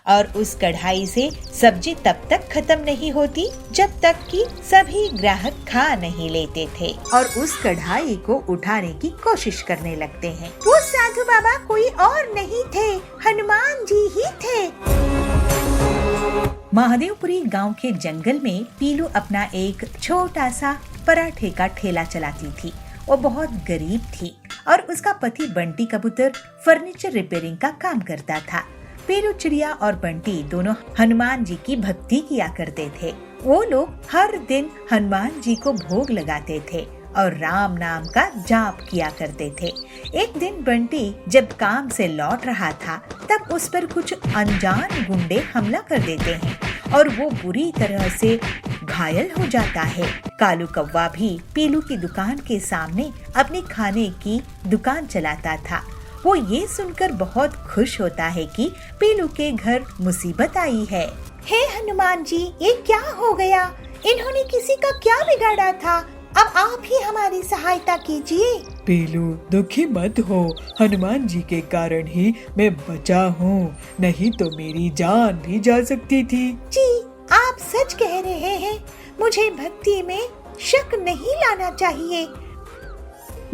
और उस कढ़ाई से सब्जी तब तक खत्म नहीं होती जब तक कि सभी ग्राहक खा नहीं लेते थे और उस कढ़ाई को उठाने की कोशिश करने लगते हैं। वो साधु बाबा कोई और नहीं थे, हनुमान जी ही थे। महादेवपुरी गांव के जंगल में पीलू अपना एक छोटा सा पराठे का ठेला चलाती थी। वो बहुत गरीब थी और उसका पति बंटी कबूतर फर्नीचर रिपेयरिंग का काम करता था। पीलू चिड़िया और बंटी दोनों हनुमान जी की भक्ति किया करते थे। वो लोग हर दिन हनुमान जी को भोग लगाते थे और राम नाम का जाप किया करते थे। एक दिन बंटी जब काम से लौट रहा था तब उस पर कुछ अनजान गुंडे हमला कर देते हैं और वो बुरी तरह से घायल हो जाता है। कालू कौवा भी पीलू की दुकान के सामने अपने खाने की दुकान चलाता था। वो ये सुनकर बहुत खुश होता है कि पीलू के घर मुसीबत आई है। हे हनुमान जी, ये क्या हो गया? इन्होंने किसी का क्या बिगाड़ा था? अब आप ही हमारी सहायता कीजिए। पीलू, दुखी मत हो, हनुमान जी के कारण ही मैं बचा हूँ, नहीं तो मेरी जान भी जा सकती थी। जी, आप सच कह रहे हैं। मुझे भक्ति में शक नहीं लाना चाहिए।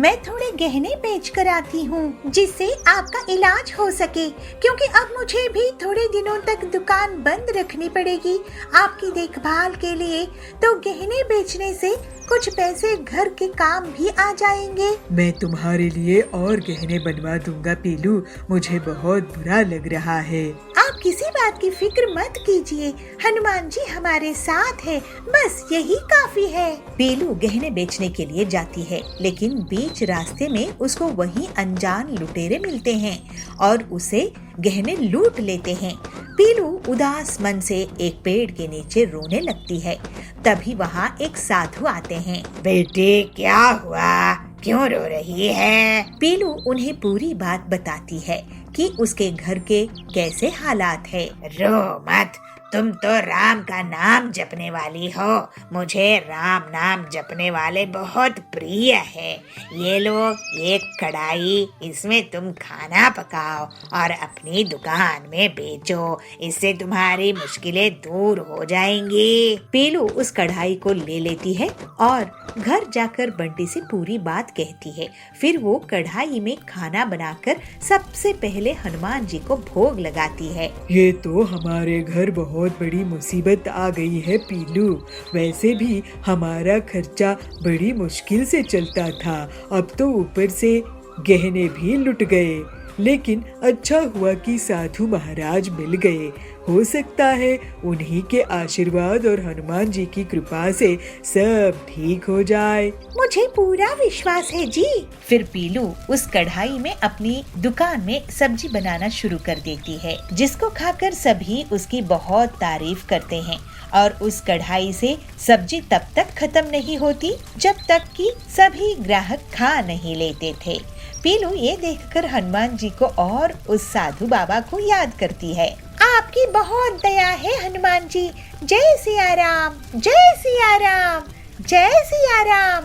मैं थोड़े गहने बेच कर आती हूँ जिससे आपका इलाज हो सके, क्योंकि अब मुझे भी थोड़े दिनों तक दुकान बंद रखनी पड़ेगी आपकी देखभाल के लिए। तो गहने बेचने से कुछ पैसे घर के काम भी आ जाएंगे। मैं तुम्हारे लिए और गहने बनवा दूंगा पीलू, मुझे बहुत बुरा लग रहा है। आप किसी बात की फिक्र मत कीजिए, हनुमान जी हमारे साथ है, बस यही काफी है। पीलू गहने बेचने के लिए जाती है, लेकिन बीच रास्ते में उसको वहीं अनजान लुटेरे मिलते हैं और उसे गहने लूट लेते हैं। पीलू उदास मन से एक पेड़ के नीचे रोने लगती है। तभी वहाँ एक साधु आते हैं। बेटे, क्या हुआ? क्यों रो रही है? पीलू उन्हें पूरी बात बताती है कि उसके घर के कैसे हालात है। रो मत, तुम तो राम का नाम जपने वाली हो। मुझे राम नाम जपने वाले बहुत प्रिय है। ये लो एक कढ़ाई, इसमें तुम खाना पकाओ और अपनी दुकान में बेचो। इससे तुम्हारी मुश्किलें दूर हो जाएंगी। पीलू उस कढ़ाई को ले लेती है और घर जाकर बंटी से पूरी बात कहती है। फिर वो कढ़ाई में खाना बनाकर सबसे पहले हनुमान जी को भोग लगाती है। ये तो हमारे घर बहुत बड़ी मुसीबत आ गई है पीलू। वैसे भी हमारा खर्चा बड़ी मुश्किल से चलता था, अब तो ऊपर से गहने भी लुट गए। लेकिन अच्छा हुआ कि साधु महाराज मिल गए। हो सकता है उन्हीं के आशीर्वाद और हनुमान जी की कृपा से सब ठीक हो जाए। मुझे पूरा विश्वास है जी। फिर पीलू उस कढ़ाई में अपनी दुकान में सब्जी बनाना शुरू कर देती है, जिसको खाकर सभी उसकी बहुत तारीफ करते हैं। और उस कढ़ाई से सब्जी तब तक खत्म नहीं होती जब तक कि सभी ग्राहक खा नहीं लेते थे। पीलू ये देखकर हनुमान जी को और उस साधु बाबा को याद करती है। आपकी बहुत दया है हनुमान जी। जय सिया राम, जय सिया राम, जय सिया राम।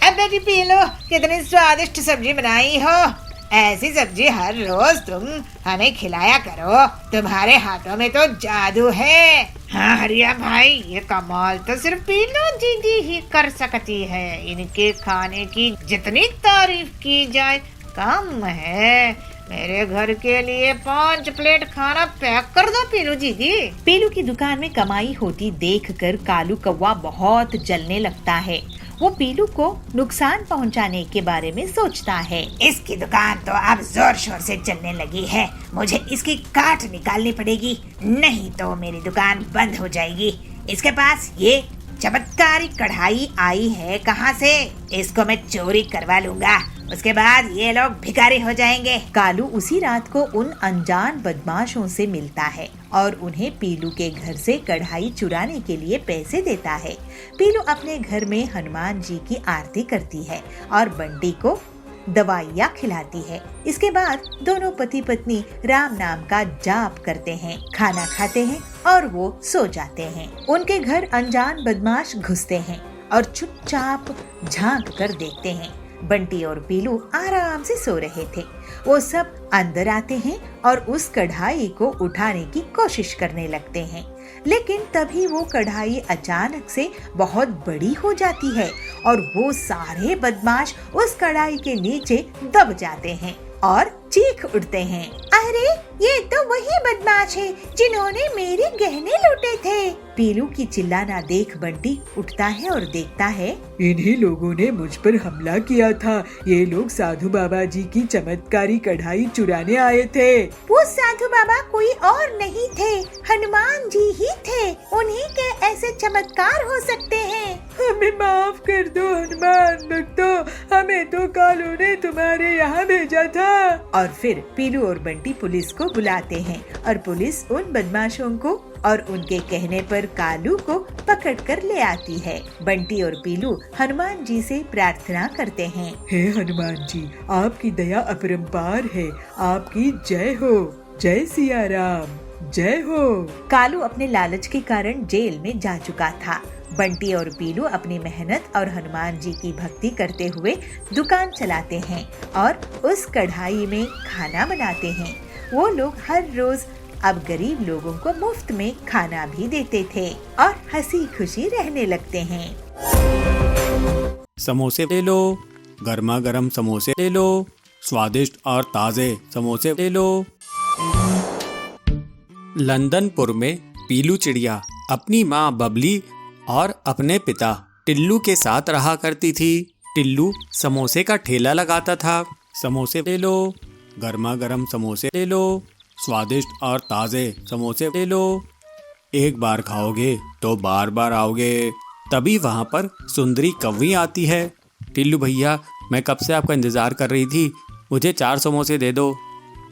अब बेटी पीलू, कितनी स्वादिष्ट सब्जी बनाई हो। ऐसी सब्जी हर रोज तुम हमें खिलाया करो। तुम्हारे हाथों में तो जादू है। हाँ हरिया भाई, ये कमाल तो सिर्फ पीलू दीदी ही कर सकती है। इनके खाने की जितनी तारीफ की जाए कम है। मेरे घर के लिए 5 प्लेट खाना पैक कर दो पीलू दीदी। पीलू की दुकान में कमाई होती देखकर कालू कौवा बहुत जलने लगता है। वो पीलू को नुकसान पहुंचाने के बारे में सोचता है। इसकी दुकान तो अब जोर शोर से चलने लगी है, मुझे इसकी काट निकालनी पड़ेगी, नहीं तो मेरी दुकान बंद हो जाएगी। इसके पास ये चमत्कारी कढ़ाई आई है कहाँ से? इसको मैं चोरी करवा लूंगा, उसके बाद ये लोग भिखारी हो जाएंगे। कालू उसी रात को उन अनजान बदमाशों से मिलता है और उन्हें पीलू के घर से कढ़ाई चुराने के लिए पैसे देता है। पीलू अपने घर में हनुमान जी की आरती करती है और बंटी को दवाइयाँ खिलाती है। इसके बाद दोनों पति पत्नी राम नाम का जाप करते हैं, खाना खाते हैं और वो सो जाते हैं। उनके घर अनजान बदमाश घुसते हैं और चुपचाप झांक कर देखते हैं। बंटी और पीलू आराम से सो रहे थे। वो सब अंदर आते हैं और उस कढ़ाई को उठाने की कोशिश करने लगते हैं, लेकिन तभी वो कढ़ाई अचानक से बहुत बड़ी हो जाती है और वो सारे बदमाश उस कढ़ाई के नीचे दब जाते हैं और चीख उठते हैं, अरे ये तो वही बदमाश है जिन्होंने मेरे गहने लूटे थे। पीलू की चिल्लाना देख बंटी उठता है और देखता है, इन्हीं लोगों ने मुझ पर हमला किया था। ये लोग साधु बाबा जी की चमत्कारी कढ़ाई चुराने आए थे। वो साधु बाबा कोई और नहीं थे, हनुमान जी ही थे। उन्हीं के ऐसे चमत्कार हो सकते हैं। हमें माफ कर दो हनुमान भक्तों, हमें तो कालू ने तुम्हारे यहाँ भेजा था। और फिर पीलू और बंटी पुलिस को बुलाते हैं और पुलिस उन बदमाशों को और उनके कहने पर कालू को पकड़कर ले आती है। बंटी और पीलू हनुमान जी से प्रार्थना करते हैं, हे हनुमान जी, आपकी दया अपरंपार है, आपकी जय हो। जय सिया राम, जय हो। कालू अपने लालच के कारण जेल में जा चुका था। बंटी और पीलू अपनी मेहनत और हनुमान जी की भक्ति करते हुए दुकान चलाते हैं और उस कढ़ाई में खाना बनाते हैं। वो लोग हर रोज अब गरीब लोगों को मुफ्त में खाना भी देते थे और हंसी खुशी रहने लगते हैं। समोसे ले लो, गर्मा गर्म समोसे ले लो, स्वादिष्ट और ताजे समोसे ले लो। लंदनपुर में पीलू चिड़िया अपनी माँ बबली और अपने पिता टिल्लू के साथ रहा करती थी। टिल्लू समोसे का ठेला लगाता था। समोसे ले लो, गर्मा गर्म समोसे ले लो, स्वादिष्ट और ताज़े समोसे ले लो। एक बार खाओगे तो बार बार आओगे। तभी वहाँ पर सुंदरी कौवी आती है। टिल्लू भैया, मैं कब से आपका इंतज़ार कर रही थी, मुझे 4 समोसे दे दो।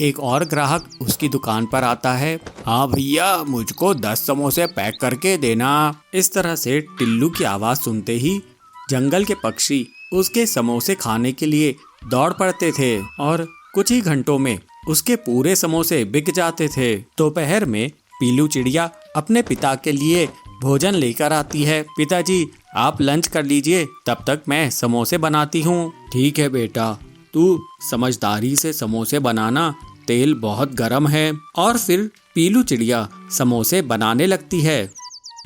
एक और ग्राहक उसकी दुकान पर आता है, हाँ भैया, मुझको 10 समोसे पैक करके देना। इस तरह से टिल्लू की आवाज़ सुनते ही जंगल के पक्षी उसके समोसे खाने के लिए दौड़ पड़ते थे और कुछ ही घंटों में उसके पूरे समोसे बिक जाते थे। दोपहर में पीलू चिड़िया अपने पिता के लिए भोजन लेकर आती है। पिताजी, आप लंच कर लीजिए, तब तक मैं समोसे बनाती हूँ। ठीक है बेटा, तू समझदारी से समोसे बनाना, तेल बहुत गर्म है। और फिर पीलू चिड़िया समोसे बनाने लगती है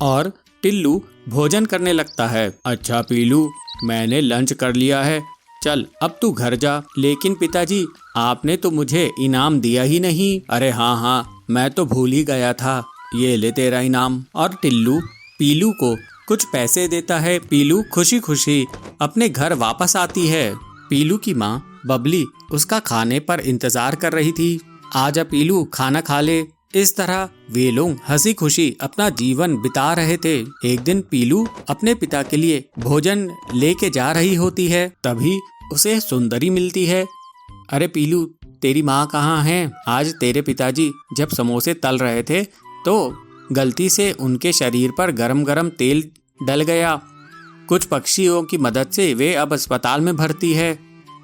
और टिल्लू भोजन करने लगता है। अच्छा पीलू, मैंने लंच कर लिया है, चल अब तू घर जा। लेकिन पिताजी, आपने तो मुझे इनाम दिया ही नहीं। अरे हाँ, मैं तो भूल ही गया था, ये ले तेरा इनाम। और टिल्लू पीलू को कुछ पैसे देता है। पीलू खुशी खुशी अपने घर वापस आती है। पीलू की माँ बबली उसका खाने पर इंतजार कर रही थी। आजा पीलू, खाना खा ले। इस तरह वे लोग हंसी खुशी अपना जीवन बिता रहे थे। एक दिन पीलू अपने पिता के लिए भोजन लेके जा रही होती है। तभी उसे सुंदरी मिलती है। अरे पीलू, तेरी माँ कहाँ है? आज तेरे पिताजी जब समोसे तल रहे थे तो गलती से उनके शरीर पर गरम गरम तेल डल गया। कुछ पक्षियों की मदद से वे अब अस्पताल में भर्ती है।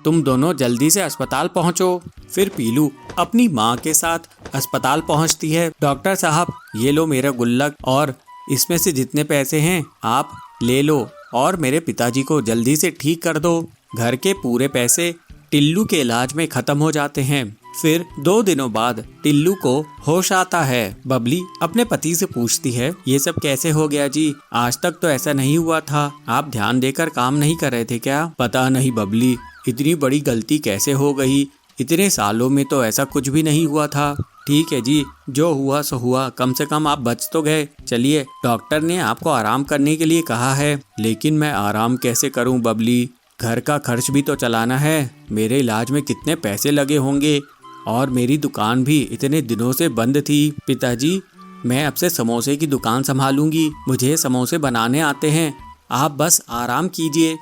तुम दोनों जल्दी से अस्पताल पहुंचो। फिर पीलू अपनी माँ के साथ अस्पताल पहुंचती है। डॉक्टर साहब, ये लो मेरा गुल्लक और इसमें से जितने पैसे हैं आप ले लो और मेरे पिताजी को जल्दी से ठीक कर दो। घर के पूरे पैसे टिल्लू के इलाज में खत्म हो जाते हैं। फिर 2 दिनों बाद टिल्लू को होश आता है। बबली अपने पति से पूछती है, ये सब कैसे हो गया जी? आज तक तो ऐसा नहीं हुआ था। आप ध्यान देकर काम नहीं कर रहे थे क्या? पता नहीं बबली, इतनी बड़ी गलती कैसे हो गई? इतने सालों में तो ऐसा कुछ भी नहीं हुआ था। ठीक है जी, जो हुआ सो हुआ, कम से कम आप बच तो गए। चलिए, डॉक्टर ने आपको आराम करने के लिए कहा है। लेकिन मैं आराम कैसे करूं बबली? घर का खर्च भी तो चलाना है। मेरे इलाज में कितने पैसे लगे होंगे और मेरी दुकान भी इतने दिनों से बंद थी। पिताजी, मैं अब से समोसे की दुकान संभालूंगी। मुझे समोसे बनाने आते हैं। आप बस आराम कीजिए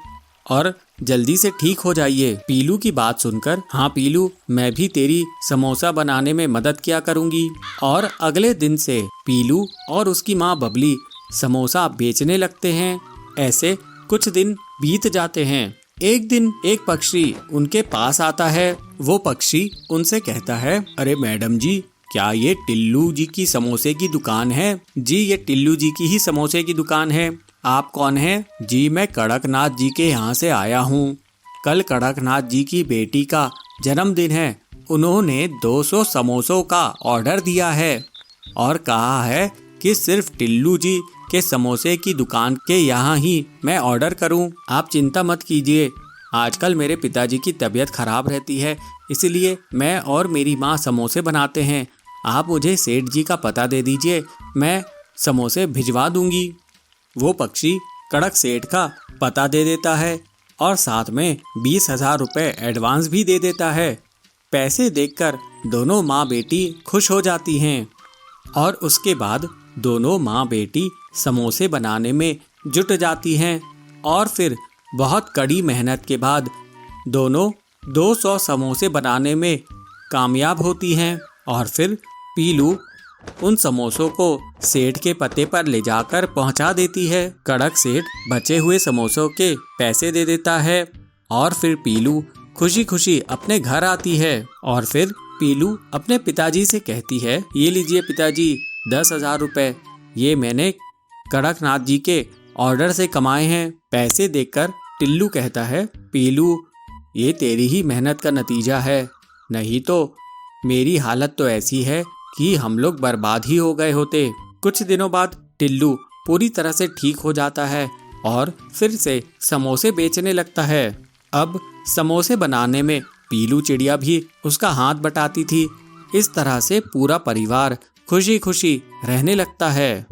और जल्दी से ठीक हो जाइए। पीलू की बात सुनकर, हाँ पीलू, मैं भी तेरी समोसा बनाने में मदद किया करूंगी। और अगले दिन से पीलू और उसकी माँ बबली समोसा बेचने लगते हैं। ऐसे कुछ दिन बीत जाते हैं। एक दिन एक पक्षी उनके पास आता है। वो पक्षी उनसे कहता है, अरे मैडम जी, क्या ये टिल्लू जी की समोसे की दुकान है? जी, ये टिल्लू जी की ही समोसे की दुकान है। आप कौन हैं? जी, मैं कड़कनाथ जी के यहाँ से आया हूँ। कल कड़कनाथ जी की बेटी का जन्मदिन है। उन्होंने 200 समोसों का ऑर्डर दिया है और कहा है कि सिर्फ टिल्लू जी के समोसे की दुकान के यहाँ ही मैं ऑर्डर करूँ। आप चिंता मत कीजिए, आजकल मेरे पिताजी की तबीयत खराब रहती है, इसलिए मैं और मेरी माँ समोसे बनाते हैं। आप मुझे सेठ जी का पता दे दीजिए, मैं समोसे भिजवा दूंगी। वो पक्षी कड़क सेठ का पता दे देता है और साथ में 20,000 रुपये एडवांस भी दे देता है। पैसे देखकर दोनों माँ बेटी खुश हो जाती हैं और उसके बाद दोनों माँ बेटी समोसे बनाने में जुट जाती हैं और फिर बहुत कड़ी मेहनत के बाद दोनों 200 समोसे बनाने में कामयाब होती हैं और फिर पीलू उन समोसों को सेठ के पते पर ले जाकर पहुंचा देती है। कड़क सेठ बचे हुए समोसों के पैसे दे देता है और फिर पीलू खुशी खुशी अपने घर आती है और फिर पीलू अपने पिताजी से कहती है, ये लीजिए पिताजी 10,000 रुपये, ये मैंने कड़कनाथ जी के ऑर्डर से कमाए हैं। पैसे देखकर टिल्लू कहता है, पीलू ये तेरी ही मेहनत का नतीजा है, नहीं तो मेरी हालत तो ऐसी है कि हम लोग बर्बाद ही हो गए होते। कुछ दिनों बाद टिल्लू पूरी तरह से ठीक हो जाता है और फिर से समोसे बेचने लगता है। अब समोसे बनाने में पीलू चिड़िया भी उसका हाथ बटाती थी। इस तरह से पूरा परिवार खुशी खुशी रहने लगता है।